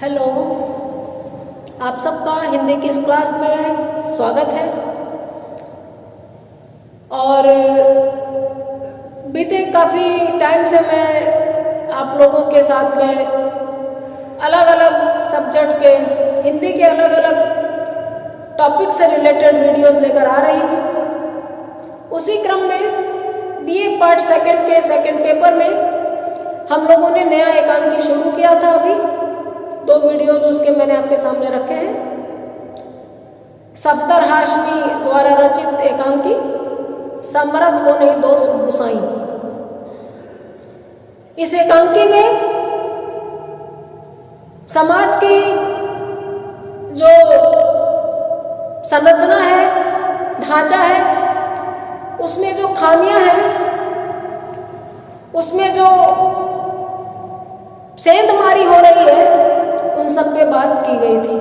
Hello, आप सबका हिंदी की इस क्लास में स्वागत है। और बीते काफ़ी टाइम से मैं आप लोगों के साथ में अलग अलग सब्जेक्ट के हिंदी के अलग अलग टॉपिक से रिलेटेड वीडियोस लेकर आ रही हूँ। उसी क्रम में बीए पार्ट सेकंड के सेकंड पेपर में हम लोगों ने नया एकांकी शुरू किया था। अभी 2 वीडियो जो उसके मैंने आपके सामने रखे हैं। सफदर हाशमी द्वारा रचित एकांकी समरथ को नहीं दोस्त गुसाई। इस एकांकी में समाज की जो संरचना है, ढांचा है, उसमें जो खामियां हैं, उसमें जो सेंधमारी हो रही है, उन सब पे बात की गई थी।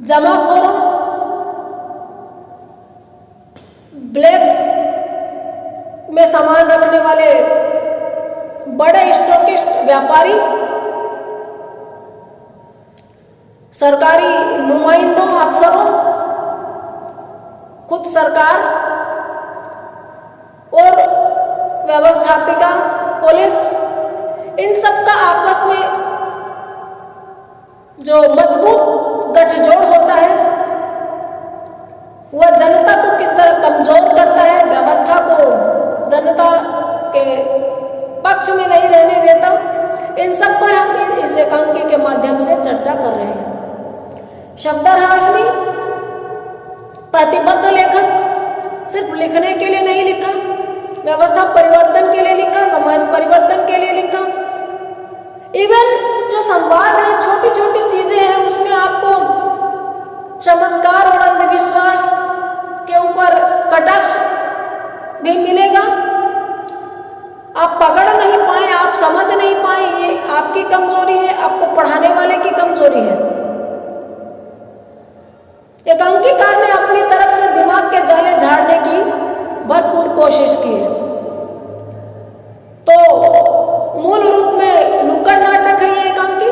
जमाखोरों, ब्लैक में सामान रखने वाले बड़े स्टॉकिस्ट व्यापारी, सरकारी नुमाइंदों, अफसरों, खुद सरकार और व्यवस्थापिका पुलिस, इन सब का आपस में जो मजबूत गठजोड़ होता है, वह जनता को किस तरह कमजोर करता है, व्यवस्था को जनता के पक्ष में नहीं रहने देता। इन सब पर हम इस एकांकी के माध्यम से चर्चा कर रहे हैं। सफदर हाशमी प्रतिबद्ध लेखक, सिर्फ लिखने के लिए नहीं लिखा, व्यवस्था परिवर्तन के लिए लिखा, समाज परिवर्तन के लिए लिखा। इवन जो संवाद है, छोटी छोटी चीजें हैं, उसमें आपको चमत्कार और अंधविश्वास के ऊपर कटाक्ष भी मिलेगा। आप पकड़ नहीं पाए, आप समझ नहीं पाए, ये आपकी कमजोरी है, आपको पढ़ाने वाले की कमजोरी है। एकांकीकार ने अपनी तरफ से दिमाग के जाले झाड़ने की भरपूर कोशिश की है। तो मूल रूप में नुक्कड़ नाटक है ये एकांकी।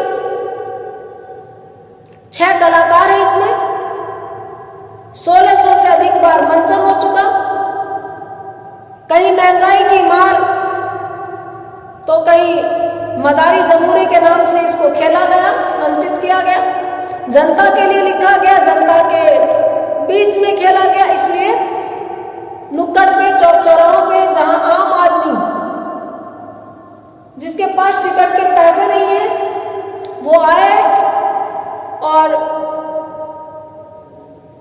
6 कलाकार हैं इसमें। 1600 से अधिक बार मंचन हो चुका। कहीं महंगाई की मार तो कहीं मदारी जमहूरी के नाम से इसको खेला गया, वंचित किया गया, जनता के लिए लिखा गया, जनता के बीच में खेला गया। इसलिए नुक्कड़ पे, चौक चौराहों पे, जहां आम आदमी जिसके पास टिकट के पैसे नहीं है, वो आए और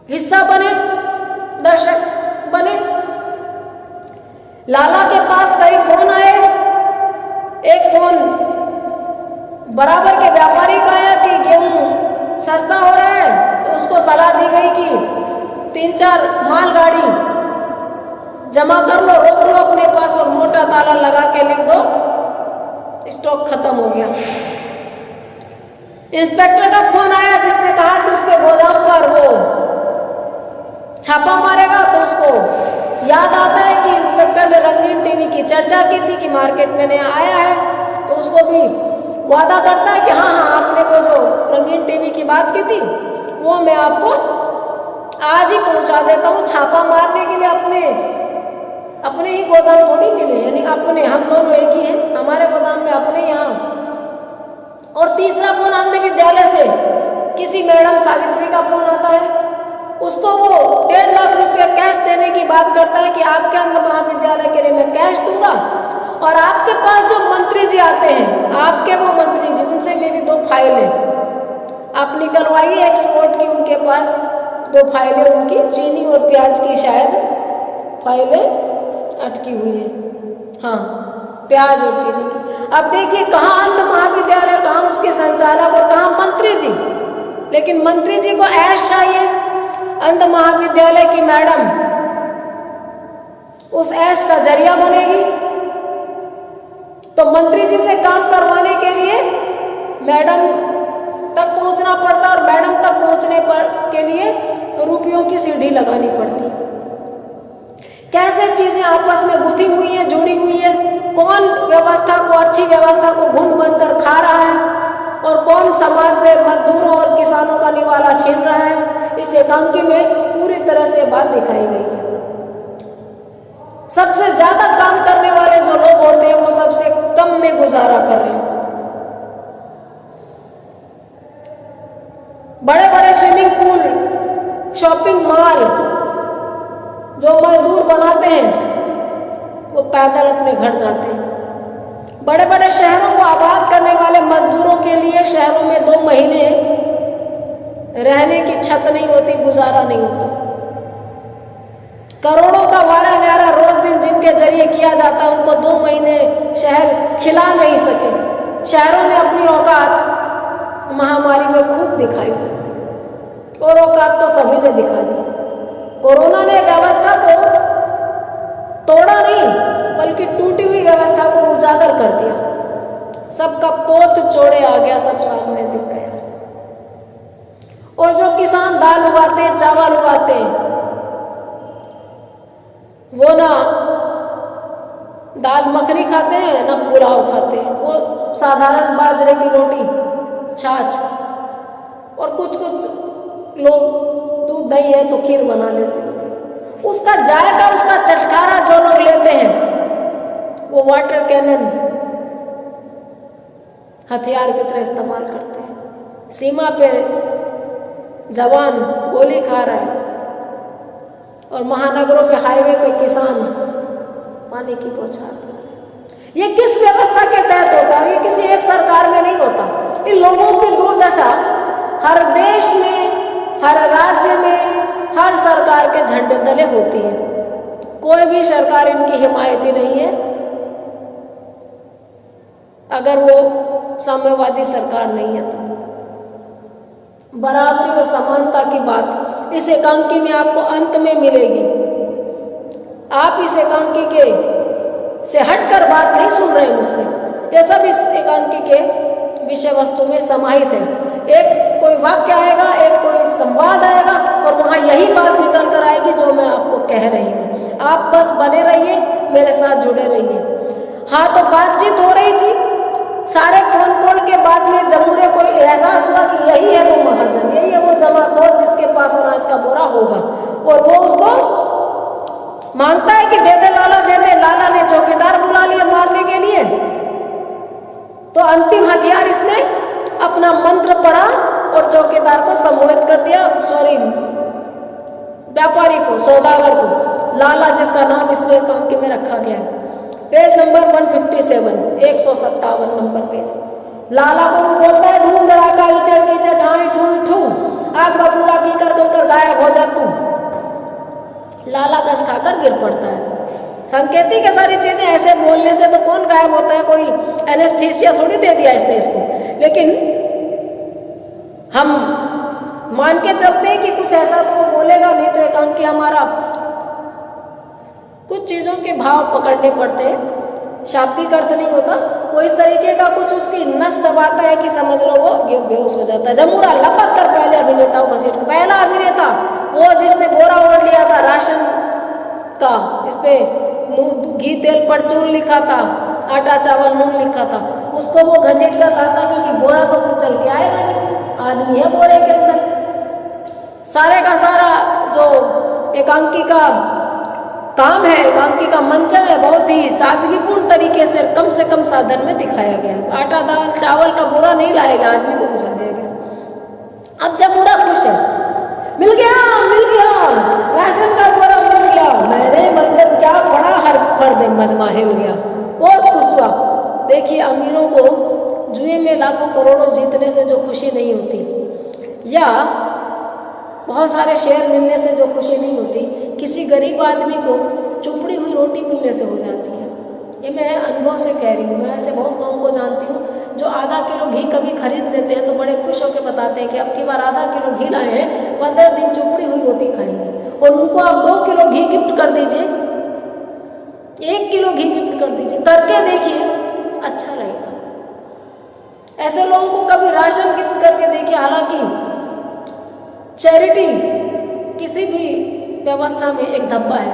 हिस्सा बने, दर्शक बने। लाला के पास कई फोन आए। एक फोन बराबर के व्यापारी का आया कि गेहूं सस्ता हो रहा है, तो उसको सलाह दी गई कि 3-4 मालगाड़ी जमा कर लो, रोक लो अपने पास और मोटा ताला लगा के लिख दो, स्टॉक खत्म हो गया। इंस्पेक्टर का फोन आया जिसने कहा कि उसके गोदाम पर वो छापा मारेगा, तो उसको याद आता है कि इंस्पेक्टर ने रंगीन टीवी की चर्चा की थी कि मार्केट में नया आया है, तो उसको भी वादा करता है कि हाँ, आपने वो जो रंगीन टीवी की बात की थी वो मैं आपको आज ही पहुंचा देता हूँ। छापा मारने के लिए अपने ही गोदाम थोड़ी मिले, यानी अपने, हम दोनों एक ही हैं, हमारे गोदाम में अपने यहाँ। और तीसरा फोन अंध विद्यालय से किसी मैडम सावित्री का फोन आता है। उसको वो 1.5 लाख रुपया कैश देने की बात करता है कि आपके अंध महाविद्यालय के लिए मैं कैश दूंगा, और आपके पास जो मंत्री जी आते हैं, आपके वो मंत्री जी, उनसे मेरी 2 फाइलें आप निकलवाइए एक्सपोर्ट की। उनके पास 2 फाइलें उनकी चीनी और प्याज की शायद फाइलें अटकी हुई है, हाँ, प्याज और चीनी की। अब देखिए, कहाँ अंध महाविद्यालय, कहाँ उसके संचालक और कहाँ मंत्री जी। लेकिन मंत्री जी को ऐश चाहिए, अंध महाविद्यालय की मैडम उस ऐश का जरिया बनेगी। तो मंत्री जी से काम करवाने के लिए मैडम तक पहुंचना पड़ता, और मैडम तक पहुंचने के लिए रुपयों की सीढ़ी लगानी पड़ती। कैसे चीजें आपस में गुथी हुई है, जुड़ी हुई है, कौन व्यवस्था को अच्छी व्यवस्था को घुन बनकर खा रहा है और कौन समाज से मजदूरों और किसानों का निवाला छीन रहा है, इस एकांकी में पूरी तरह से बात दिखाई गई है। सबसे ज्यादा काम करने वाले जो लोग होते हैं वो सबसे कम में गुजारा कर रहे हैं। बड़े बड़े स्विमिंग पूल, शॉपिंग मॉल जो मजदूर बनाते हैं वो पैदल अपने घर जाते हैं। बड़े बड़े शहरों को आबाद करने वाले मजदूरों के लिए शहरों में 2 महीने रहने की छत नहीं होती, गुजारा नहीं होता। करोड़ों का वारा न्यारा रोज दिन जिनके जरिए किया जाता है, उनको 2 महीने शहर खिला नहीं सके। शहरों ने अपनी औकात महामारी में खूब दिखाई और औकात तो सभी ने दिखा दी। कोरोना ने व्यवस्था को तोड़ा नहीं बल्कि टूटी हुई व्यवस्था को उजागर कर दिया। सबका पोत चोड़े आ गया, सब सामने दिख गया। और जो किसान दाल उगाते हैं, चावल उगाते हैं, वो ना दाल मखनी खाते हैं ना पुलाव खाते हैं। वो साधारण बाजरे की रोटी, छाछ और कुछ लोग दूध दही है तो खीर बना लेते हैं। उसका जायका, उसका चटकारा जो लोग लेते हैं वो वाटर कैनन हथियार की तरह इस्तेमाल करते हैं। सीमा पे जवान गोली खा रहा है और महानगरों में हाईवे पे किसान पानी की बौछार कर रहे हैं। ये किस व्यवस्था के तहत होता है? ये किसी एक सरकार में नहीं होता। इन लोगों की दुर्दशा हर देश में, हर राज्य में, हर सरकार के झंडे तले होती है। कोई भी सरकार इनकी हिमायती नहीं है अगर वो साम्यवादी सरकार नहीं है तो। बराबरी और समानता की बात इस एकांकी में आपको अंत में मिलेगी। आप इस एकांकी के से हटकर बात नहीं सुन रहे मुझसे, ये सब इस एकांकी के विषय वस्तु में समाहित है। एक कोई वाक्य आएगा, एक कोई संवाद आएगा और वहां यही बात निकल कर आएगी जो मैं आपको कह रही हूँ। आप बस बने रहिए, मेरे साथ जुड़े रहिए। हाँ, तो बातचीत हो रही थी, सारे फोन कॉल के बाद में जमूरे को एहसास हुआ कि यही है वो महाजन, यही है वो जमाखोर जिसके पास अनाज का बोरा होगा और वो उसको मांगता है कि दे दे लाला, दे दे। लाला ने चौकीदार बुला लिया मारने के लिए, तो अंतिम हथियार इसने अपना मंत्र पढ़ा और चौकीदार को सम्मोहित कर दिया, सॉरी व्यापारी को, सौदागर को। लाला जिसका नाम इसमें एकांकी में रखा गया है, पेज नंबर 157, 157 नंबर पेज। लाला को बोलता है धूम धड़ाका इचड़ कीचड़ ठाई ठू ठू, आग बबूला की कर गायब हो जा तू। लाला कस खाकर गिर पड़ता है। संकेतिक है सारी चीजें, ऐसे बोलने से तो कौन गायब होता है, कोई एनेस्थीसिया थोड़ी दे दिया इसने इसको। लेकिन हम मान के चलते हैं कि कुछ ऐसा तो वो बोलेगा नहीं, तो एकांकी हमारा कुछ चीजों के भाव पकड़ने पड़ते हैं, शाब्दिक अर्थ नहीं होता। वो इस तरीके का कुछ उसकी नस दबाता है कि समझ लो वो बेहोश हो जाता है। जमूरा लपक कर पहले अभिनेताओं का सीट, पहला अभिनेता वो जिसने बोरा ओढ़ लिया था राशन का, इस पे घी तेल परचून लिखा था, आटा चावल नून लिखा था, उसको वो घसीट कर लाता क्योंकि बोरा तो कुछ चल के आएगा नहीं, आदमी है बोरे के अंदर। सारे का सारा जो एकांकी का काम है, एकांकी का मंचन है, बहुत ही सादगीपूर्ण तरीके से कम साधन में दिखाया गया। आटा दाल चावल का बोरा नहीं लाएगा, आदमी को घुसा देगा। अब जब बोरा खुश है, मिल गया राशन का बोरा मिल गया, मैंने मंदिर क्या बड़ा हर फर्द मजमा हिल गया, बहुत खुश हुआ। देखिए अमीरों को जुए में लाखों करोड़ों जीतने से जो खुशी नहीं होती, या बहुत सारे शेयर मिलने से जो खुशी नहीं होती, किसी गरीब आदमी को चुपड़ी हुई रोटी मिलने से हो जाती है। ये मैं अनुभव से कह रही हूँ। मैं ऐसे बहुत लोगों को जानती हूँ जो आधा किलो घी कभी खरीद लेते हैं तो बड़े खुश होकर बताते हैं कि अब की बार आधा किलो घी लाए हैं, 15 दिन चुपड़ी हुई रोटी खाएंगे। और उनको आप 2 किलो घी गिफ्ट कर दीजिए, 1 किलो घी गिफ्ट कर दीजिए, करके देखिए, अच्छा रहेगा। ऐसे लोगों को कभी राशन गिफ्ट करके देखिए। हालांकि चैरिटी किसी भी व्यवस्था में एक धब्बा है।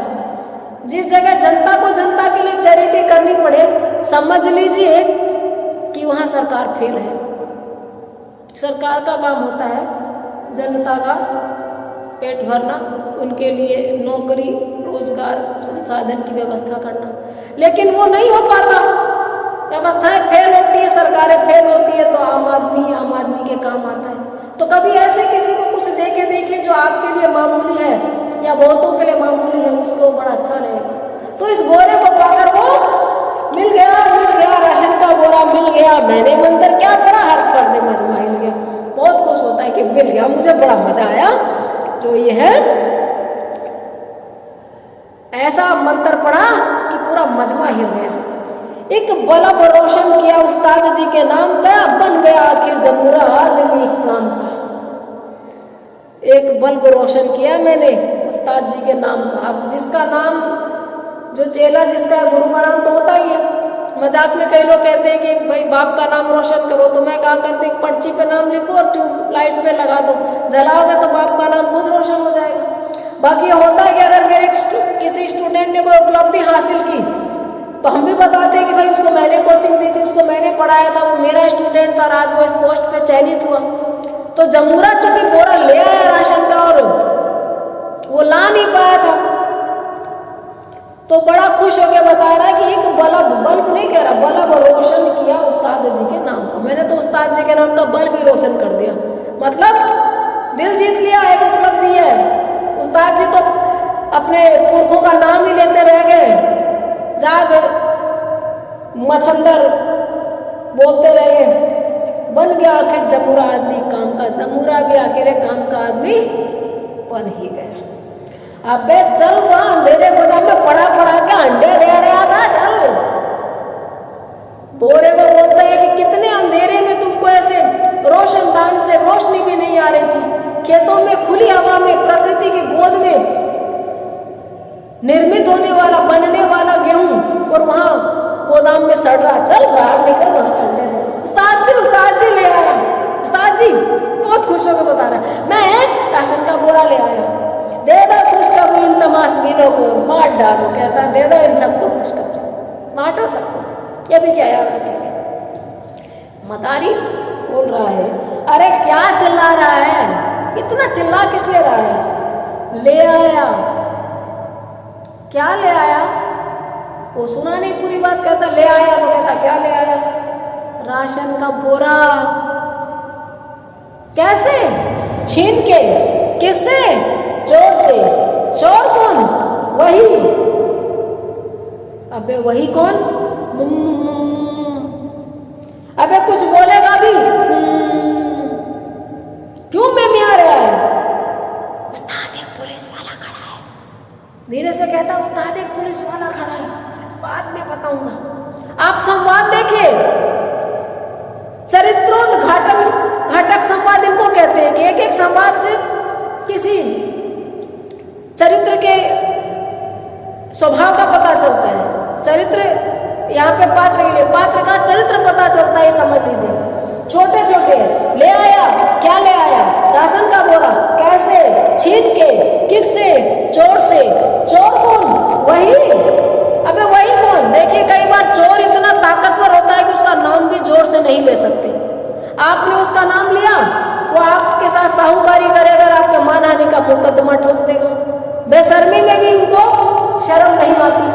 जिस जगह जनता को जनता के लिए चैरिटी करनी पड़े, समझ लीजिए कि वहाँ सरकार फेल है। सरकार का काम होता है जनता का पेट भरना, उनके लिए नौकरी रोजगार संसाधन की व्यवस्था करना, लेकिन वो नहीं हो पाता। व्यवस्थाएं फेल होती है, सरकारें फेल होती है, तो आम आदमी के काम आता है। तो कभी ऐसे किसी को कुछ देखे जो आपके लिए मामूली है या बहुतों के लिए मामूली है, उसको बड़ा अच्छा रहेगा। तो इस बोरे को पाकर वो मिल गया राशन का बोरा मिल गया, मैंने मंदिर क्या पड़ा, हर पर्दे मजमा हिल गया। बहुत खुश होता है कि मिल गया, मुझे बड़ा मजा आया। जो ये है ऐसा मंत्र पढ़ा कि पूरा मजमा हिल गया। एक बल्ब रोशन किया उस्ताद जी के नाम का, बन गया आखिर जमूरा आदमी काम का। एक बल्ब रोशन किया मैंने उस्ताद जी के नाम का। अब जिसका नाम, जो चेला जिसका गुरु का नाम तो होता ही है। मजाक में कई लोग कहते हैं कि भाई बाप का नाम रोशन करो, तो मैं कहा करती हूँ पर्ची पे नाम लिखो और ट्यूबलाइट पे लगा दो, जलाओगे तो बाप का नाम खुद रोशन हो जाएगा। बाकी होता है कि अगर मेरे किसी स्टूडेंट ने कोई उपलब्धि हासिल की तो हम भी बताते हैं कि भाई उसको मैंने कोचिंग दी थी, उसको मैंने पढ़ाया था, वो मेरा स्टूडेंट था, आज वो इस पोस्ट पे चयनित हुआ। तो जमूरा चूंकि बोरा ले आया राशन का और वो ला नहीं पाया था, तो बड़ा खुश होकर बता रहा है कि एक बल्ब नहीं कह रहा, बल्ब रोशन किया उस्ताद जी के नाम का। मैंने तो उस्ताद जी के नाम का बल्ब ही रोशन कर दिया, मतलब दिल जीत लिया, एक उपलब्धि है। उस्ताद जी तो अपने पुरखों का नाम ही लेते रह गए, जाग मछंदर बोलते रहे, बन गया आखिर जमूरा आदमी काम का। जमूरा भी आखिर काम का आदमी बन ही गया। अबे चल वहां अंधेरे गोदाम में पड़ा के अंडे दे रहा था, चल। बोरे में बोलते हैं कि कितने अंधेरे में तुमको ऐसे रोशनदान से रोशनी भी नहीं आ रही थी। खेतों में खुली हवा में प्रकृति की गोद में निर्मित होने वाला बनने वाला गेहूं और वहां गोदाम में सड़ रहा, चल बाहर निकल वहां अंडे दे। उस्ताद जी ले आया। उस्ताद जी बहुत खुश होकर बता रहा है, मैं राशन का बोरा ले आया, दे दो खुशखबरी इन तमाशबीनों को, मार डालो। कहता दे दो इन सबको खुशखबरी, बांटो सबको। ये भी क्या याद रखेंगे। मतारी बोल रहा है, अरे क्या चिल्ला रहा है, इतना चिल्ला किस ले रहा है। ले आया, क्या ले आया, वो सुना नहीं पूरी बात। कहता ले आया, तो कहता क्या ले आया, राशन का बोरा। कैसे, छीन के, किससे, चोर से। चोर कौन, वही। अबे वही कौन, अबे कुछ बोलेगा भी, क्यों में आ रहा है। उस्ताद एक पुलिस वाला खड़ा है, धीरे से कहता उस्ताद एक पुलिस वाला खड़ा है, बाद में बताऊंगा। आप संवाद देखिए, चरित्रोद्घाटक संवाद इनको कहते हैं कि एक एक संवाद से किसी चरित्र के स्वभाव का पता चलता है। चरित्र यहाँ पे पात्र के लिए पात्र का चरित्र पता चलता है, समझ लीजिए। छोटे छोटे ले आया, क्या ले आया, राशन का बोरा। कैसे, छीन के, किससे, चोर से। चोर कौन, वही। अबे वही कौन, देखिए कई बार चोर इतना ताकतवर होता है कि उसका नाम भी जोर से नहीं ले सकते। आपने उसका नाम लिया, वो आपके साथ साहूकारी करेगा, आपके मानहानि का मुकदमा ठोक देगा। बेशर्मी में भी उनको शर्म नहीं आती।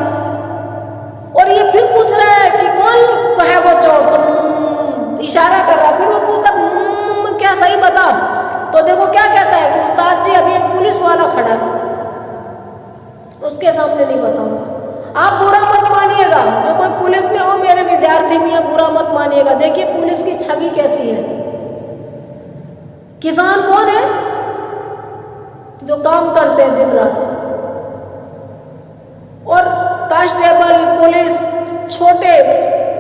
और ये फिर पूछ रहा है कि कौन है वो चोर, तो इशारा कर रहा है। फिर वो पूछता क्या सही बता, तो देखो क्या कहता है, उस्ताद जी अभी एक पुलिस वाला खड़ा है, उसके सामने नहीं बताऊंगा। आप बुरा मत मानिएगा, जो कोई पुलिस में हो, मेरे विद्यार्थी भी हैं, बुरा मत मानिएगा। देखिए पुलिस की छवि कैसी है। किसान कौन है, जो काम करते हैं दिन रात, और कांस्टेबल, पुलिस, छोटे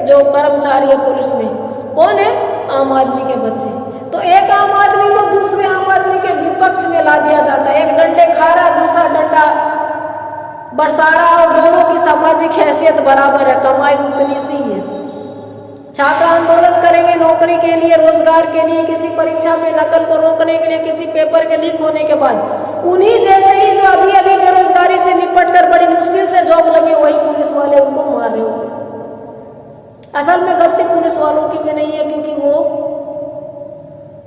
जो कर्मचारी है पुलिस में कौन है, आम आदमी के बच्चे। तो एक आम आदमी को दूसरे आम आदमी के विपक्ष में ला दिया जाता है। एक डंडे खा रहा, दूसरा डंडा बरसा रहा, और दोनों की सामाजिक हैसियत बराबर है, कमाई उतनी सी है। छात्र आंदोलन करेंगे नौकरी के लिए, रोजगार के लिए, किसी परीक्षा में नकल को रोकने के लिए, किसी पेपर के लीक होने के बाद। उन्हीं जैसे ही जो अभी अभी बेरोजगारी से निपट कर बड़ी मुश्किल से जॉब लगे, वही पुलिस वाले उनको मार रहे होते। असल में गलती पुलिस वालों की भी नहीं है, क्योंकि वो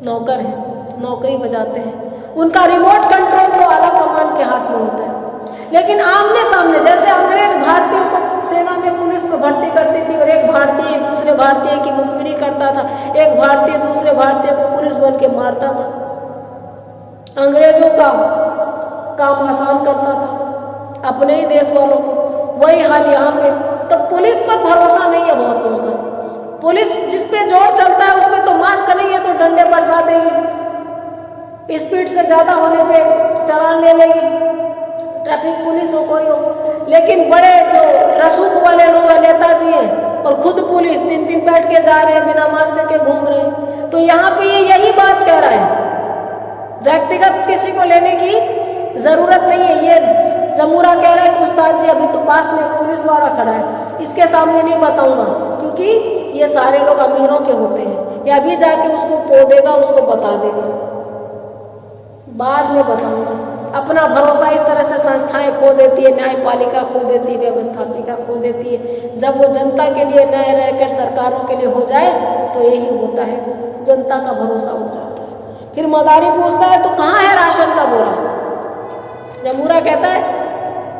नौकर हैं, नौकरी बजाते हैं, उनका रिमोट कंट्रोल तो आला कमान के हाथ में होता है। लेकिन आमने सामने, जैसे अंग्रेज भारतीयों को सेना में पुलिस में भर्ती करती थी और एक भारतीय दूसरे भारतीय की मुखबिरी करता था, एक भारतीय दूसरे भारतीय को पुलिस बन के मारता था, अंग्रेजों का काम आसान करता था अपने ही देश वालों को, वही हाल यहाँ पे। तो पुलिस पर भरोसा नहीं है बहुतों का। पुलिस जिस पे जोर चलता है उसमें तो मास्क नहीं है तो डंडे बरसा देगी, स्पीड से ज्यादा होने पे चालान ले लेगी, ट्रैफिक पुलिस हो कोई हो। लेकिन बड़े जो रसूख वाले लोग हैं, नेताजी हैं, और खुद पुलिस दिन दिन बैठ के जा रहे हैं, बिना मास्क के घूम रहे हैं। तो यहाँ पे ये यही बात कह रहा है, व्यक्तिगत किसी को लेने की जरूरत नहीं है। ये जमूरा कह रहा है कि उस्ताद जी अभी तो पास में पुलिस वाला खड़ा है, इसके सामने नहीं बताऊंगा, क्योंकि ये सारे लोग अमीरों के होते हैं, या अभी जाके उसको पोदेगा, उसको बता देगा, बाद में बताऊंगा। अपना भरोसा इस तरह से संस्थाएं खो देती है, न्यायपालिका खो देती है, व्यवस्थापिका खो देती है। जब वो जनता के लिए न्याय रहकर सरकारों के लिए हो जाए तो यही होता है, जनता का भरोसा उठ जाता है। फिर मदारी पूछता है तो कहाँ है राशन का बोरा? जमूरा कहता है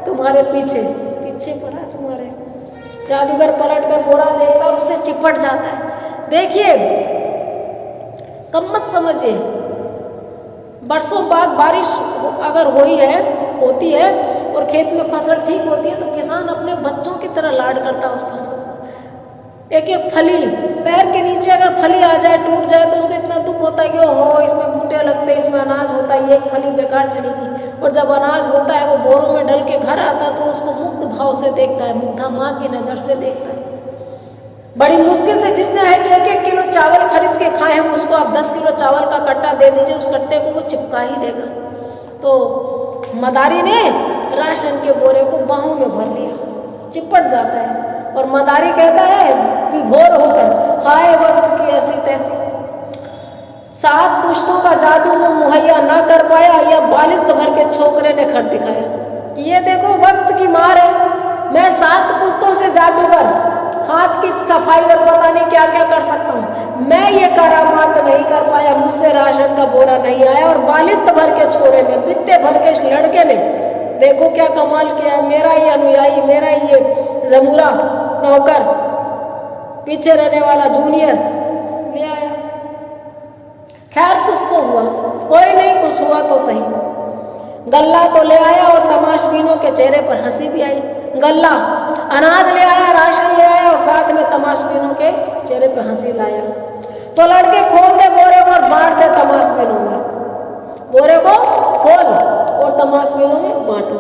तुम्हारे पीछे पीछे पड़ा तुम्हारे। जादूगर पलट कर बोरा देखता है, उससे चिपट जाता है। देखिए, कम मत समझिए, बरसों बाद बारिश अगर होती है और खेत में फसल ठीक होती है तो किसान अपने बच्चों की तरह लाड करता है उस फसल को। एक एक फली, पैर के नीचे अगर फली आ जाए, टूट जाए, तो उसको इतना दुख होता है कि ओहो इसमें बूटे लगते, इसमें अनाज होता है, एक फली बेकार चलेगी। और जब अनाज होता है वो बोरों में डल के घर आता है तो उसको मुक्त भाव से देखता है, मुग्धा माँ की नज़र से देखता है। बड़ी मुश्किल से जिसने है कि 1-1 किलो चावल खरीद के खाए हैं, उसको आप 10 किलो चावल का कट्टा दे दीजिए, उस कट्टे को वो चिपका ही देगा। तो मदारी ने राशन के बोरे को बाहों में भर लिया, चिपट जाता है, और मदारी कहता है विभोर होकर, हाय वक्त की ऐसी तैसी। 7 पुश्तों का जादू जो मुहैया ना कर पाया, या 42 भर के छोकरे ने कर दिखाया। ये देखो वक्त की मार है। मैं 7 पुश्तों से जादूगर, हाथ की सफाई और पता नहीं क्या क्या कर सकता हूँ, मैं ये करामात नहीं कर पाया, मुझसे राशन का बोरा नहीं आया। और 42 भर के छोरे ने, बित्ते भर के इस लड़के ने देखो क्या कमाल किया। मेरा ही अनुयायी, मेरा ही ये जमूरा नौकर, पीछे रहने वाला जूनियर ले आया। खैर कुछ तो हुआ, कोई नहीं, कुछ हुआ तो सही। गल्ला तो ले आया और तमाशबीनों के चेहरे पर हंसी भी आई। गल्ला अनाज ले आया, राशन ले आया, और साथ में तमाशबीनों के चेहरे पर हंसी लाया। तो लड़के खोल दे बोरे को और बांट दे तमाशबीनों में, बोरे को खोल और तमाशबीनों में बांटो।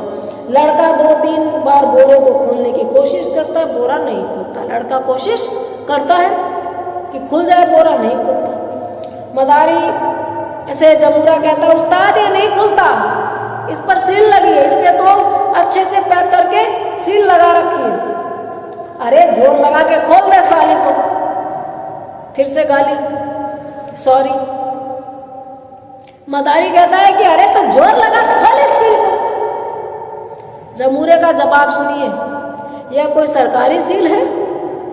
लड़का 2-3 बार बोरे को खोलने की कोशिश करता है, बोरा नहीं खुलता। लड़का कोशिश करता है कि खुल जाए, बोरा नहीं खुलता। मदारी ऐसे जमूरा कहता है उस्ताद ये नहीं खुलता, इस पर सील लगी है, इस पे तो अच्छे से पैक करके सील लगा रखी है। अरे जोर लगा के खोल दे साली को। फिर से गाली, सॉरी। मदारी कहता है कि अरे तो जोर लगा खोल इस सील को। जमूरे का जवाब सुनिए, यह कोई सरकारी सील है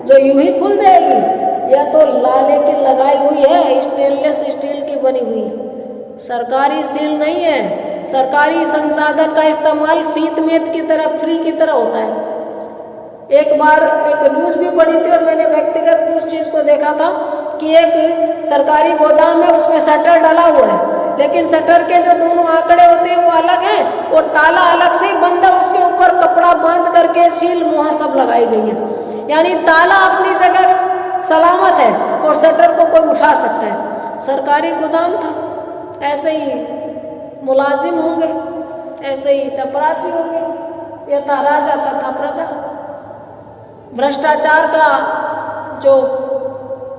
जो यूं ही खुल जाएगी? यह तो लाले की लगाई हुई है, स्टेनलेस स्टील की बनी हुई है, सरकारी सील नहीं है। सरकारी संसाधन का इस्तेमाल शीत मेत की तरह, फ्री की तरह होता है। एक बार एक न्यूज़ भी पढ़ी थी और मैंने व्यक्तिगत उस चीज़ को देखा था कि एक सरकारी गोदाम है, उसमें शटर डाला हुआ है, लेकिन शटर के जो दोनों आंकड़े होते हैं वो अलग हैं और ताला अलग से ही बंद है। उसके ऊपर कपड़ा बांध करके सील मुहर सब लगाई गई है, यानी ताला अपनी जगह सलामत है और शटर को कोई उठा सकता है। सरकारी गोदाम था, ऐसे ही मुलाजिम होंगे, ऐसे ही चपरासी होंगे। यह था राजा तथा प्रजा। भ्रष्टाचार का जो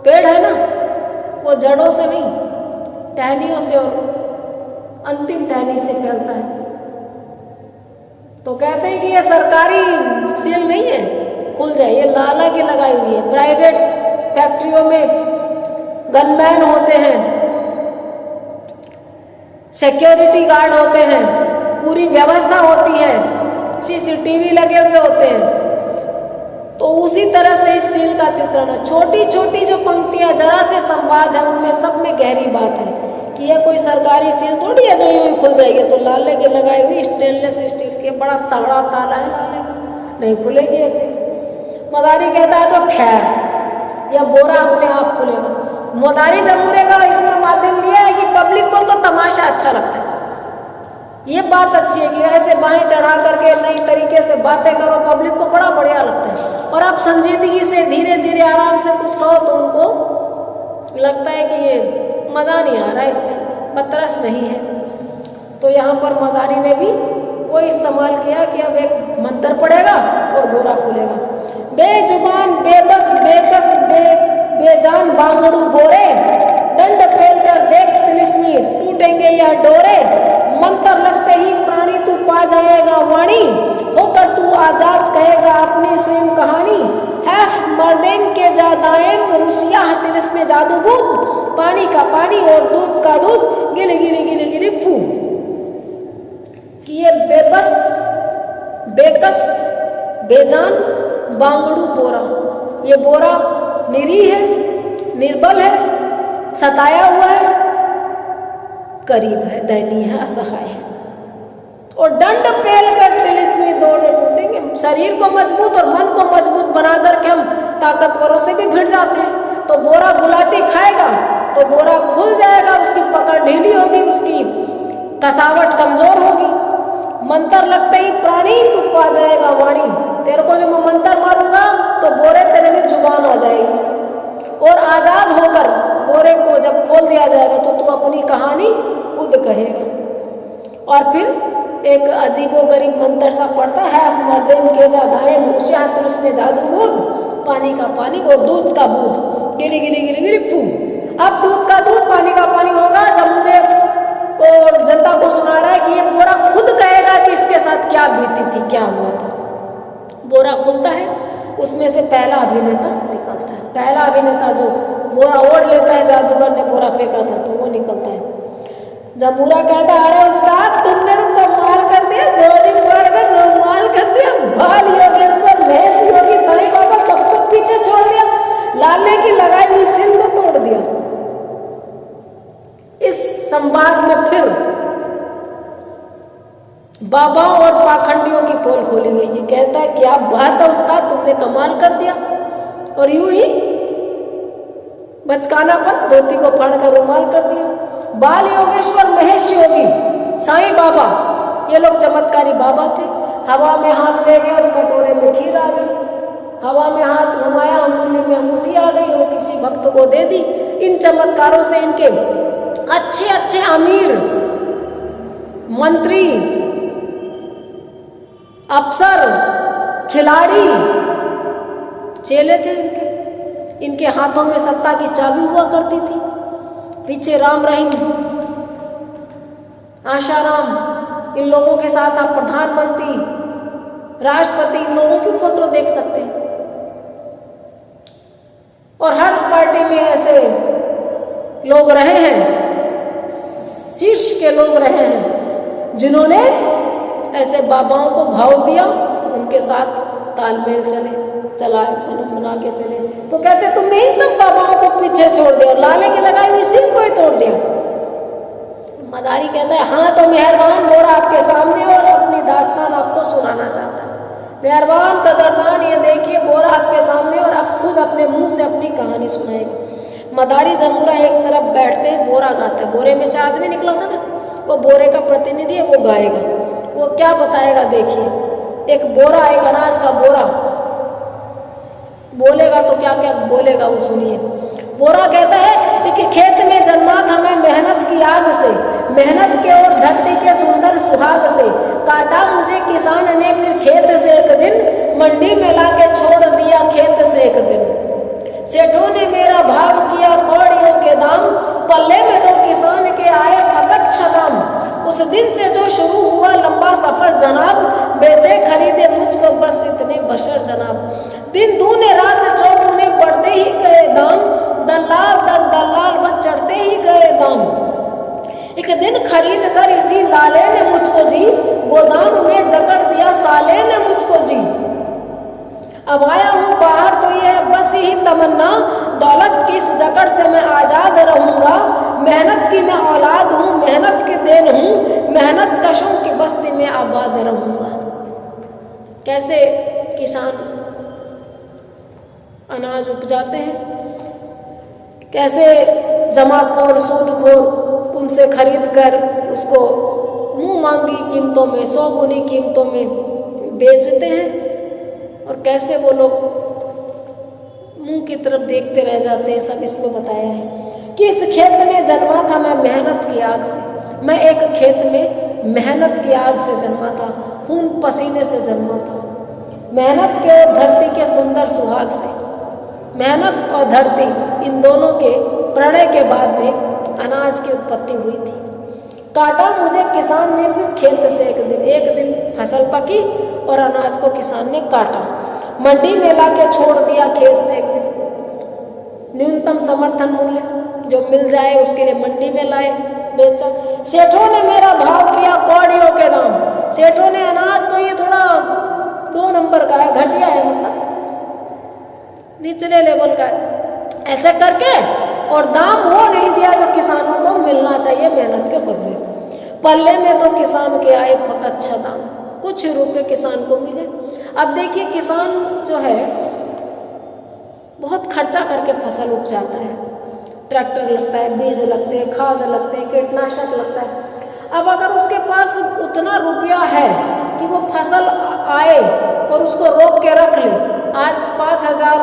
पेड़ है ना, वो जड़ों से नहीं, टहनियों से और अंतिम टहनी से फैलता है। तो कहते हैं कि ये सरकारी सील नहीं है, खुल जाए, ये लाला की लगाई हुई है। प्राइवेट फैक्ट्रियों में गनमैन होते हैं, सिक्योरिटी गार्ड होते हैं, पूरी व्यवस्था होती है, CCTV लगे हुए होते हैं। तो उसी तरह से इस सील का चित्रण है। छोटी छोटी जो पंक्तियां, जरा से संवाद है, उनमें सब में गहरी बात है कि यह कोई सरकारी सील थोड़ी है जो यूं ही खुल जाएगी। तो लाले की लगाई हुई स्टेनलेस स्टील के बड़ा तगड़ा ताला है लाले का, नहीं खुलेगी ऐसे। मदारी कहता है तो ठहर, या बोरा अपने आप खुलेगा। मदारी जमूरे का इसमें माध्यम लिया है कि पब्लिक को तो तमाशा अच्छा लगता है। ये बात अच्छी है कि ऐसे बाहें चढ़ा करके नई तरीके से बातें करो, पब्लिक को बड़ा बढ़िया लगता है। और आप संजीदगी से धीरे धीरे आराम से कुछ कहो तो उनको लगता है कि ये मज़ा नहीं आ रहा, इसमें बतरस नहीं है। तो यहाँ पर मदारी ने भी वो इस्तेमाल किया कि अब एक मंत्र पड़ेगा और बोरा खुलेगा। बेजुबान बेबस बेकस बेजान बांगड़ू बोरे, दंड फेल कर देख तिलिस्मी टूटेंगे यह डोरे। मंत्र लगते ही प्राणी तू पा जाएगा वाणी, होकर तू आजाद कहेगा अपनी स्वयं कहानी। हैफ मर्देन के जादाएम रुसिया तिलिस्मे जादूबूद, पानी का पानी और दूध का दूध गिली गिली गिली गिली फू। कि ये बेबस बेकस बेजान बांगड़ू बोरा, ये बोरा निरीह है, निर्बल है, सताया हुआ है, गरीब है, दयनीय है, असहाय है। और दंड पेल कर तिलिस्मी दौड़े टूटेंगे। शरीर को मजबूत और मन को मजबूत बना करके हम ताकतवरों से भी भिड़ जाते हैं। तो बोरा गुलाटी खाएगा तो बोरा खुल जाएगा, उसकी पकड़ ढीली होगी, उसकी कसावट कमजोर होगी। मंत्र लगते ही प्राणी तू पा जाएगा वाणी, तेरे को जब मैं मंत्र मारूंगा तो बोरे तेरे में जुबान आ जाएगी। और आजाद होकर बोरे को जब खोल दिया जाएगा तो तू अपनी कहानी खुद कहेगा। और फिर एक अजीबोगरीब मंत्र सा पड़ता है, मर्देन के जादाए मूसिया तुलस्मे जादूबूद, पानी का पानी और दूध का दूध गिली गिली गिली गिली फू। अब दूध का दूध पानी का पानी होगा। जमूरे को जनता को सुना रहा है कि ये बोरा खुद कहेगा कि इसके साथ क्या बीती थी, क्या हुआ था। बोरा खुलता है, उसमें से पहला अभिनेता निकलता है। पहला अभिनेता जो बोरा ओढ़ लेता है, जादूगर ने बोरा फेंका था तो वो निकलता है। जमूरा कहता है अरे उस्ताद तुमने तो कमाल कर दिया, गोली मारकर रोमाल कर दिया, बाल योगेश्वर महेश योगी साईं बाबा सबको पीछे छोड़ दिया, लाले की लगाई हुई सिल को तोड़ दिया। इस संवाद में फिर बाबा और पाखंडियों की पोल खोली गई है। कहता है क्या बात है उस्ताद, तुमने कमाल कर दिया। और यूं ही बचकाना पर धोती को फाड़कर रुमाल कर दिया। बाल योगेश्वर महेश योगी साईं बाबा, ये लोग चमत्कारी बाबा थे। हवा में हाथ दे गए और कटोरे में खीर आ गई, हवा में हाथ घुमाया, अंगुली में अंगूठी आ गई और किसी भक्त को दे दी। इन चमत्कारों से इनके अच्छे अच्छे अमीर, मंत्री, अफसर, खिलाड़ी, चेले थे इनके हाथों में सत्ता की चाबी हुआ करती थी। पीछे राम रहीम, आशाराम, इन लोगों के साथ आप प्रधानमंत्री, राष्ट्रपति, इन लोगों की फोटो देख सकते हैं। और हर पार्टी में ऐसे लोग रहे हैं, शीर्ष के लोग रहे हैं जिन्होंने ऐसे बाबाओं को भाव दिया, उनके साथ तालमेल चलाए, मना के चले। तो कहते तुमने इन सब बाबाओं को पीछे छोड़ दिया और लाले के लगाई हुई सिर को ही तोड़ दिया। मदारी कहता है हाँ तो मेहरबान, बोरा आपके सामने और अपनी दास्तान आपको सुनाना चाहता है। मेहरबान कदरदान, ये देखिए बोरा आपके सामने और आप खुद अपने मुंह से अपनी कहानी सुनाएगा। मदारी जमूरा एक तरफ बैठते हैं, बोरा गाता है। बोरे में से आदमी निकला था ना, वो बोरे का प्रतिनिधि है, वो गाएगा। वो क्या बताएगा देखिए। एक बोरा, एक अनाज का बोरा बोलेगा तो क्या क्या बोलेगा वो सुनिए। बोरा कहता है कि खेत में जन्मा था मैं मेहनत की आग से, मेहनत के और धरती के सुंदर सुहाग से, काटा मुझे किसान ने फिर खेत से एक दिन, मंडी में लाके छोड़ दिया खेत से एक दिन। सेठों ने मेरा भाव किया कौड़ियों के दाम, पल्ले में दो किसान के आए अकच्छ दाम। उस दिन से जो शुरू हुआ लंबा सफर जनाब, बेचे खरीदे मुझको बस इतने बशर जनाब। दिन दूने रात चौगुने बढ़ते ही गए दाम, दलाल दर दलाल बस चढ़ते ही गए दाम। एक दिन खरीद कर इसी लाले ने मुझको जी, गोदाम में जकड़ दिया साले ने मुझको जी। अब आया हूँ बाहर तो ये है बस यही तमन्ना, दौलत की इस जकड़ से मैं आज़ाद रहूँगा। मेहनत की मैं औलाद हूँ, मेहनत की देन हूँ, मेहनत कशों की बस्ती में आबाद रहूँगा। कैसे किसान अनाज उपजाते हैं, कैसे जमाखोर सूदखोर उनसे खरीद कर उसको मुँह मांगी कीमतों में, 100 गुनी कीमतों में बेचते हैं, और कैसे वो लोग मुंह की तरफ देखते रह जाते हैं। सब इसमें बताया है कि इस खेत में जन्मा था मैं मेहनत की आग से। मैं एक खेत में मेहनत की आग से जन्मा था, खून पसीने से जन्मा था। मेहनत के और धरती के सुंदर सुहाग से, मेहनत और धरती इन दोनों के प्रणय के बाद में अनाज की उत्पत्ति हुई थी। काटा मुझे किसान ने फिर खेत से एक दिन फसल पकी और अनाज को किसान ने काटा, मंडी में ला के छोड़ दिया खेत से एक दिन। न्यूनतम समर्थन मूल्य जो मिल जाए उसके लिए मंडी में लाए, बेचा। सेठों ने मेरा भाव किया कौड़ियों के दाम। सेठों ने अनाज तो ये थोड़ा 2 नंबर का है, घटिया है, मतलब निचले लेवल का है, ऐसे करके, और दाम वो नहीं दिया जो किसानों को मिलना चाहिए मेहनत के बदले। पल्ले में तो किसान के आए बहुत अच्छा दाम, कुछ रुपए किसान को मिले। अब देखिए किसान जो है बहुत खर्चा करके फसल उपजाता है, ट्रैक्टर लगता है, बीज लगते हैं, खाद लगते हैं, कीटनाशक लगता है। अब अगर उसके पास उतना रुपया है कि वो फसल आए और उसको रोक के रख ले, आज 5,000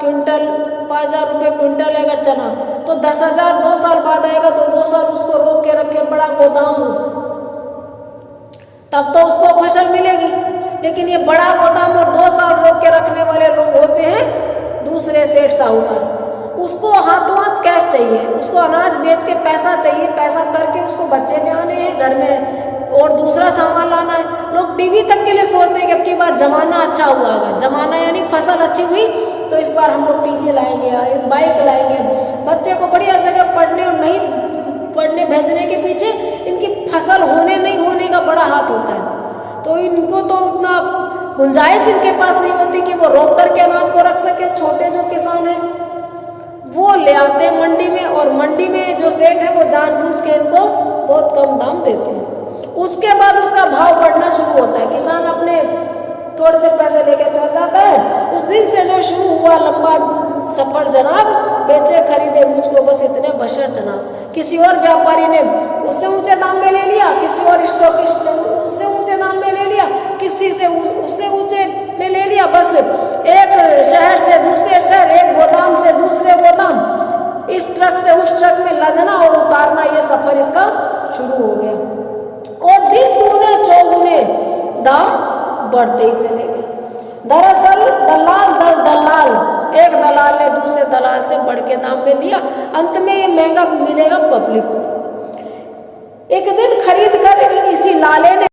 क्विंटल, 5,000 रुपये क्विंटल अगर चना, तो 10,000 2 साल बाद आएगा, तो 2 साल उसको रोक के रखे, बड़ा गोदाम हो, तब तो उसको फसल मिलेगी। लेकिन ये बड़ा गोदाम और 2 साल रोक के रखने वाले लोग होते हैं दूसरे सेठ साहूकार। उसको हाथों हाथ कैश चाहिए, उसको अनाज बेच के पैसा चाहिए, पैसा करके उसको बच्चे में आने हैं घर में और दूसरा सामान लाना है। लोग टीवी तक के लिए सोचते हैं कि अब की बार जमाना अच्छा हुआ, अगर जमाना यानी फसल अच्छी हुई तो इस बार हम लोग टीवी लाएंगे, बाइक लाएंगे। बच्चे को बढ़िया जगह पढ़ने और नहीं पढ़ने भेजने के पीछे इनकी फसल होने नहीं होने का बड़ा हाथ होता है। तो इनको तो उतना गुंजाइश इनके पास नहीं होती कि वो रोक करके अनाज को रख सके। छोटे जो किसान हैं वो ले आते हैं मंडी में, और मंडी में जो सेठ है वो जानबूझ के इनको बहुत कम दाम देते हैं। उसके बाद उसका भाव बढ़ना शुरू होता है, किसान अपने थोड़े से पैसे लेके चल जाता है। उस दिन से जो शुरू हुआ लंबा सफर जनाब, बेचे खरीदे मुझको बस इतने बशर जनाब। किसी और व्यापारी ने उससे ऊंचे दाम में ले लिया, किसी और स्टॉकिस्ट ने उससे ऊंचे दाम में ले लिया, किसी से उससे ऊंचे में ले लिया। बस एक शहर से दूसरे शहर, एक गोदाम से दूसरे गोदाम, इस ट्रक से उस ट्रक में लदना और उतारना, ये सफर इसका शुरू हो गया। और दिन दूने चौगुने दाम बढ़ते ही चले गए। दरअसल दलाल दर दलाल, एक दलाल ने दूसरे दलाल से बढ़ के दाम में लिया। अंत में ये महंगा मिलेगा पब्लिक को। एक दिन खरीद कर इसी लाले ने